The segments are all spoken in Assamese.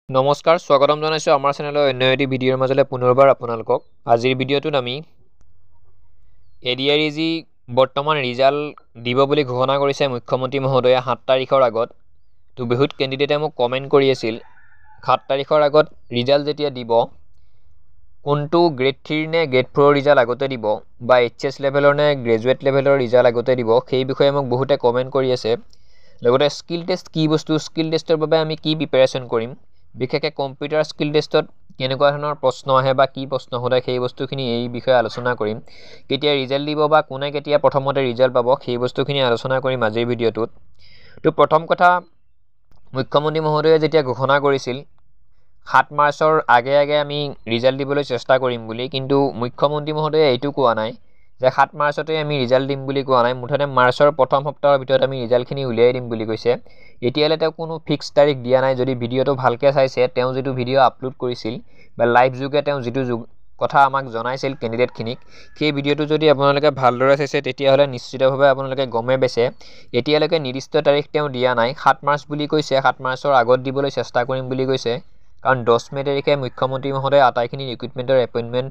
নমস্কাৰ স্বাগতম জনাইছো আমাৰ চেনেলৰ অন্য এটি ভিডিঅ'ৰ মাজলৈ পুনৰবাৰ আপোনালোকক আজিৰ ভিডিঅ'টোত আমি এডিআৰইজি বৰ্তমান ৰিজাল্ট দিব বুলি ঘোষণা কৰিছে মুখ্যমন্ত্ৰী মহোদয়ে 7 তাৰিখৰ আগত তো বহুত কেণ্ডিডেটে মোক কমেন্ট কৰি আছিল 7 তাৰিখৰ আগত ৰিজাল্ট যেতিয়া দিব কোনটো গ্ৰেড 3 নে গ্ৰেড 4 ৰিজাল্ট আগতে দিব বা এইচএছ লেভেলৰ নে গ্ৰেজুৱেট লেভেলৰ ৰিজাল্ট আগতে দিব সেই বিষয়ে মোক বহুতে কমেন্ট কৰি আছে লগতে স্কিল টেষ্ট কি বস্তু স্কিল টেষ্টৰ বাবে আমি কি প্ৰিপাৰেচন কৰিম বিশেষকৈ কম্পিউটাৰ স্কিল টেষ্টত কেনেকুৱা ধৰণৰ প্ৰশ্ন আহে বা কি প্ৰশ্ন সোধে সেই বস্তুখিনি এই বিষয়ে আলোচনা কৰিম কেতিয়া ৰিজাল্ট দিব বা কোনে কেতিয়া প্ৰথমতে ৰিজাল্ট পাব সেই বস্তুখিনি আলোচনা কৰিম আজিৰ ভিডিঅ'টোত তো প্ৰথম কথা মুখ্যমন্ত্ৰী মহোদয়ে যেতিয়া ঘোষণা কৰিছিল 7 মাৰ্চৰ আগে আমি ৰিজাল্ট দিবলৈ চেষ্টা কৰিম বুলি কিন্তু মুখ্যমন্ত্ৰী মহোদয়ে এইটো কোৱা নাই যে 7 মাৰ্চতে আমি ৰিজাল্ট দিম বুলি কোৱা নাই মুঠতে মাৰ্চৰ প্ৰথম সপ্তাহৰ ভিতৰত আমি ৰিজাল্টখিনি উলিয়াই দিম বুলি কৈছে এতিয়ালৈ তেওঁ কোনো ফিক্স তাৰিখ দিয়া নাই যদি ভিডিঅ'টো ভালকৈ চাইছে তেওঁ যিটো ভিডিঅ' আপলোড কৰিছিল বা লাইভ যোগে তেওঁ যিটো কথা আমাক জনাইছিল কেণ্ডিডেটখিনিক সেই ভিডিঅ'টো যদি আপোনালোকে ভালদৰে চাইছে তেতিয়াহ'লে নিশ্চিতভাৱে আপোনালোকে গমে পাইছে এতিয়ালৈকে নিৰ্দিষ্ট তাৰিখ তেওঁ দিয়া নাই 7 মাৰ্চ বুলি কৈছে 7 মাৰ্চৰ আগত দিবলৈ চেষ্টা কৰিম বুলি কৈছে কাৰণ 10 মে তাৰিখে মুখ্যমন্ত্ৰী মহোদয়ে আটাইখিনি ৰিক্ৰুটমেণ্টৰ এপইণ্টমেণ্ট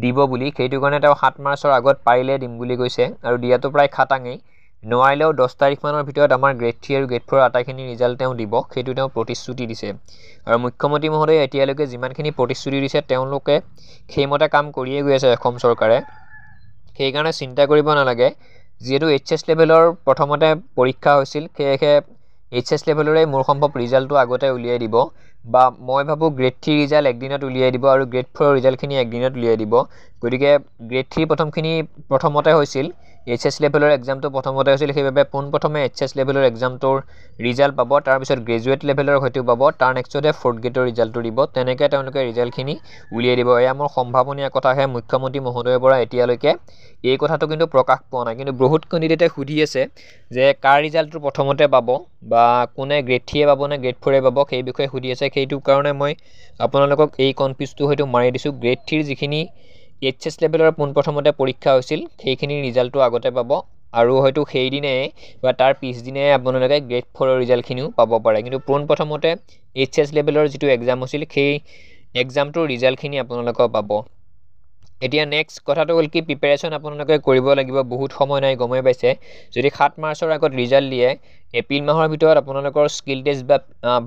দিব বুলি সেইটো কাৰণে তেওঁ 7 মাৰ্চৰ আগত পাৰিলে দিম বুলি কৈছে আৰু দিয়াটো প্ৰায় খাটাঙেই নোৱাৰিলেও 10 তাৰিখমানৰ ভিতৰত আমাৰ গ্ৰেড 3 আৰু গ্ৰেড 4 আটাইখিনি ৰিজাল্ট তেওঁ দিব সেইটো তেওঁ প্ৰতিশ্ৰুতি দিছে আৰু মুখ্যমন্ত্ৰী মহোদয়ে এতিয়ালৈকে যিমানখিনি প্ৰতিশ্ৰুতি দিছে তেওঁলোকে সেইমতে কাম কৰিয়ে গৈ আছে অসম চৰকাৰে সেইকাৰণে চিন্তা কৰিব নালাগে যিহেতু এইচএছ লেভেলৰ প্ৰথমতে পৰীক্ষা হৈছিল সেয়েহে এইচএছ লেভেলৰে মোৰ সম্ভৱ ৰিজাল্টটো আগতে উলিয়াই দিব বা মই ভাবোঁ গ্ৰেড 3 ৰিজাল্ট একদিনত উলিয়াই দিব আৰু গ্ৰেড 4 ৰিজাল্টখিনি একদিনত উলিয়াই দিব গতিকে গ্ৰেড 3 প্ৰথমতে হৈছিল এইচএছ লেভেলৰ এক্সামটো প্ৰথমতে হৈছিল সেইবাবে পোনপ্ৰথমে এইচএছ লেভেলৰ এক্সামটোৰ ৰিজাল্ট পাব তাৰপিছত গ্ৰেজুৱেট লেভেলৰ হয়তো পাব তাৰ নেক্সটতে 4th গ্ৰেডৰ ৰিজাল্টটো দিব তেনেকৈ তেওঁলোকে ৰিজাল্টখিনি উলিয়াই দিব এয়া মোৰ সম্ভাৱনীয় কথাহে মুখ্যমন্ত্ৰী মহোদয়ৰ পৰা এতিয়ালৈকে এই কথাটো কিন্তু প্ৰকাশ পোৱা নাই কিন্তু বহুত কেণ্ডিডেটে সুধি আছে যে কাৰ ৰিজাল্টটো প্ৰথমতে পাব বা কোনে গ্ৰেড 3 পাব নে গ্ৰেড 4 পাব সেই বিষয়ে সুধি আছে সেইটো কাৰণে মই আপোনালোকক এই কনফিউজটো হয়তো মাৰি দিছোঁ গ্ৰেড 3 যিখিনি এইচএছ লেভেলৰ পোনপ্ৰথমতে পৰীক্ষা হৈছিল সেইখিনি ৰিজাল্টটো আগতে পাব আৰু হয়তো সেইদিনাই বা তাৰ পিছদিনাই আপোনালোকে গ্ৰেড 4ৰ ৰিজাল্টখিনিও পাব পাৰে কিন্তু পোনপ্ৰথমতে এইচএছ লেভেলৰ যিটো এক্সাম হৈছিল সেই এক্সামটোৰ ৰিজাল্টখিনি আপোনালোকে পাব এতিয়া নেক্সট কথাটো হ'ল কি প্ৰিপাৰেশ্যন আপোনালোকে কৰিব লাগিব বহুত সময় নাই গমেই পাইছে যদি 7 মাৰ্চৰ আগত ৰিজাল্ট দিয়ে এপ্ৰিল মাহৰ ভিতৰত আপোনালোকৰ স্কিল টেষ্ট বা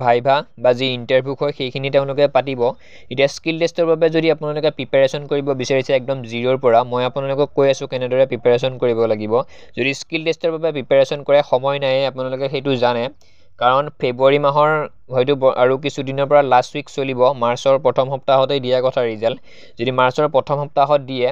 ভাইভা বা যি ইণ্টাৰভিউ হয় সেইখিনি তেওঁলোকে পাতিব এতিয়া স্কিল টেষ্টৰ বাবে যদি আপোনালোকে প্ৰিপাৰেশ্যন কৰিব বিচাৰিছে একদম জিৰ'ৰ পৰা মই আপোনালোকক কৈ আছোঁ কেনেদৰে প্ৰিপাৰেশ্যন কৰিব লাগিব যদি স্কিল টেষ্টৰ বাবে প্ৰিপাৰেশ্যন কৰে সময় নাই আপোনালোকে সেইটো জানে কাৰণ ফেব্ৰুৱাৰী মাহৰ হয়তো আৰু কিছুদিনৰ পৰা লাষ্ট উইক চলিব মাৰ্চৰ প্ৰথম সপ্তাহতেই দিয়া কথা ৰিজাল্ট যদি মাৰ্চৰ প্ৰথম সপ্তাহত দিয়ে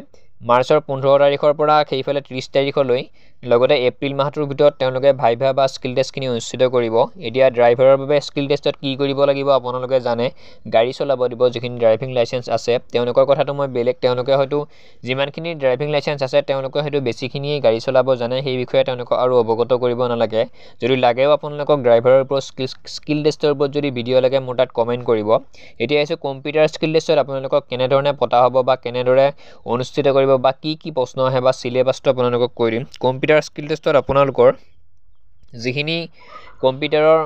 মাৰ্চৰ 15 তাৰিখৰ পৰা সেইফালে 30 তাৰিখলৈ লগতে এপ্ৰিল মাহটোৰ ভিতৰত তেওঁলোকে ভাইভা বা স্কিল টেষ্টখিনি অনুষ্ঠিত কৰিব এতিয়া ড্ৰাইভাৰৰ বাবে স্কিল টেষ্টত কি কৰিব লাগিব আপোনালোকে জানে গাড়ী চলাব দিব যিখিনি ড্ৰাইভিং লাইচেঞ্চ আছে তেওঁলোকৰ কথাটো মই বেলেগ তেওঁলোকে হয়তো যিমানখিনি ড্ৰাইভিং লাইচেঞ্চ আছে তেওঁলোকে হয়তো বেছিখিনিয়ে গাড়ী চলাব জানে সেই বিষয়ে তেওঁলোকক আৰু অৱগত কৰিব নালাগে যদি লাগেও আপোনালোকক ড্ৰাইভাৰৰ ওপৰত স্কিল টেষ্টৰ ওপৰত যদি ভিডিঅ' লাগে মোৰ তাত কমেণ্ট কৰিব এতিয়া আহিছোঁ কম্পিউটাৰ স্কিল টেষ্টত আপোনালোকক কেনেধৰণে পতা হ'ব বা কেনেদৰে অনুষ্ঠিত কৰিব বা কি প্ৰশ্ন আহে বা চিলেবাছটো আপোনালোকক কৈ দিম কম্পিউটাৰ স্কিল টেষ্টত আপোনালোকৰ যিখিনি কম্পিউটাৰৰ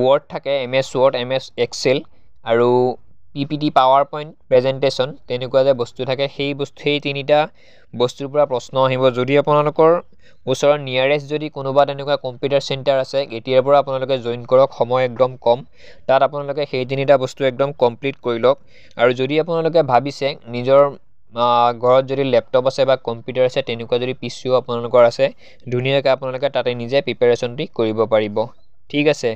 ৱৰ্ড থাকে MS ৱৰ্ড MS এক্সেল আৰু PPT পাৱাৰ পইণ্ট প্ৰেজেণ্টেশ্যন তেনেকুৱা যে বস্তু থাকে সেই তিনিটা বস্তুৰ পৰা প্ৰশ্ন আহিব যদি আপোনালোকৰ ওচৰৰ নিয়াৰেষ্ট যদি কোনোবা তেনেকুৱা কম্পিউটাৰ চেণ্টাৰ আছে এতিয়াৰ পৰা আপোনালোকে জইন কৰক সময় একদম কম তাত আপোনালোকে সেই তিনিটা বস্তু একদম কমপ্লিট কৰি লওক আৰু যদি আপোনালোকে ভাবিছে নিজৰ ঘৰত যদি লেপটপ আছে বা কম্পিউটাৰ আছে তেনেকুৱা যদি PCও আপোনালোকৰ আছে ধুনীয়াকৈ আপোনালোকে তাতে নিজে প্ৰিপাৰেশ্যনটি কৰিব পাৰিব ঠিক আছে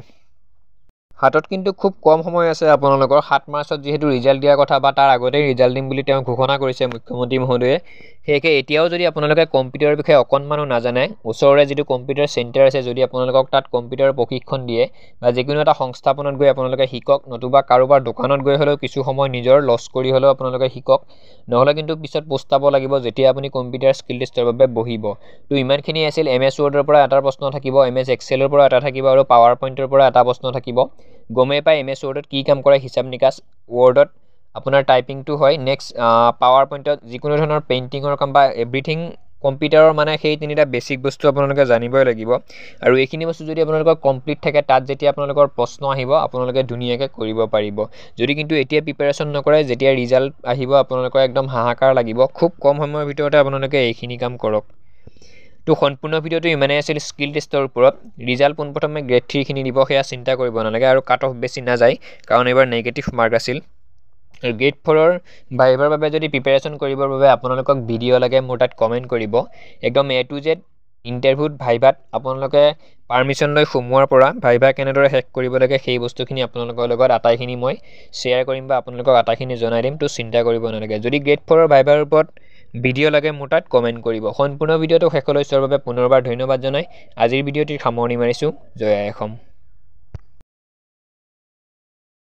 হাতত কিন্তু খুব কম সময় আছে আপোনালোকৰ 7 মাৰ্চত যিহেতু ৰিজাল্ট দিয়াৰ কথা বা তাৰ আগতেই ৰিজাল্ট দিম বুলি তেওঁ ঘোষণা কৰিছে মুখ্যমন্ত্ৰী মহোদয়ে সেয়েহে এতিয়াও যদি আপোনালোকে কম্পিউটাৰৰ বিষয়ে অকণমানো নাজানে ওচৰৰে যিটো কম্পিউটাৰ চেণ্টাৰ আছে যদি আপোনালোকক তাত কম্পিউটাৰৰ প্ৰশিক্ষণ দিয়ে বা যিকোনো এটা সংস্থাপনত গৈ আপোনালোকে শিকক নতুবা কাৰোবাৰ দোকানত গৈ হ'লেও কিছু সময় নিজৰ লছ কৰি হ'লেও আপোনালোকে শিকক নহ'লে কিন্তু পিছত পস্তাব লাগিব যেতিয়া আপুনি কম্পিউটাৰ স্কিল টেষ্টৰ বাবে বহিব তো ইমানখিনি আছিল MS ৱৰ্ডৰ পৰা এটা প্ৰশ্ন থাকিব MS এক্সেলৰ পৰা এটা থাকিব আৰু পাৱাৰ পইণ্টৰ পৰা এটা প্ৰশ্ন থাকিব গমেই পাই MS ৱৰ্ডত কি কাম কৰে হিচাপ নিকাচ ৱৰ্ডত আপোনাৰ টাইপিংটো হয় নেক্সট পাৱাৰ পইণ্টত যিকোনো ধৰণৰ পেইণ্টিঙৰ কাম বা এভৰিথিং কম্পিউটাৰৰ মানে সেই তিনিটা বেছিক বস্তু আপোনালোকে জানিবই লাগিব আৰু এইখিনি বস্তু যদি আপোনালোকৰ কমপ্লিট থাকে তাত যেতিয়া আপোনালোকৰ প্ৰশ্ন আহিব আপোনালোকে ধুনীয়াকৈ কৰিব পাৰিব যদি কিন্তু এতিয়া প্ৰিপাৰেশ্যন নকৰে যেতিয়া ৰিজাল্ট আহিব আপোনালোকৰ একদম হাহাকাৰ লাগিব খুব কম সময়ৰ ভিতৰতে আপোনালোকে এইখিনি কাম কৰক তো সম্পূৰ্ণ ভিডিঅ'টো ইমানেই আছিল স্কিল টেষ্টৰ ওপৰত ৰিজাল্ট পোনপ্ৰথমে গ্ৰেড 3খিনি দিব সেয়া চিন্তা কৰিব নালাগে আৰু কাট অফ বেছি নাযায় কাৰণ এইবাৰ নেগেটিভ মাৰ্ক আছিল গ্ৰেড 4ৰ ভাইভাৰ বাবে যদি প্ৰিপাৰেশ্যন কৰিবৰ বাবে আপোনালোকক ভিডিঅ' লাগে মোৰ তাত কমেণ্ট কৰিব একদম A to Z ইণ্টাৰভিউত ভাইভাত আপোনালোকে পাৰ্মিশ্যন লৈ সোমোৱাৰ পৰা ভাইভা কেনেদৰে হেক কৰিব লাগে সেই বস্তুখিনি আপোনালোকৰ লগত আটাইখিনি মই শ্বেয়াৰ কৰিম বা আপোনালোকক আটাইখিনি জনাই দিম তো চিন্তা কৰিব নালাগে যদি গ্ৰেড 4ৰ ভাইভাৰ ওপৰত ভিডিঅ' লাগে মোৰ তাত কমেণ্ট কৰিব সম্পূৰ্ণ ভিডিঅ'টো শেষলৈ চোৱাৰ বাবে পুনৰবাৰ ধন্যবাদ জনাই আজিৰ ভিডিঅ'টিৰ সামৰণি মাৰিছোঁ জয় আই অসম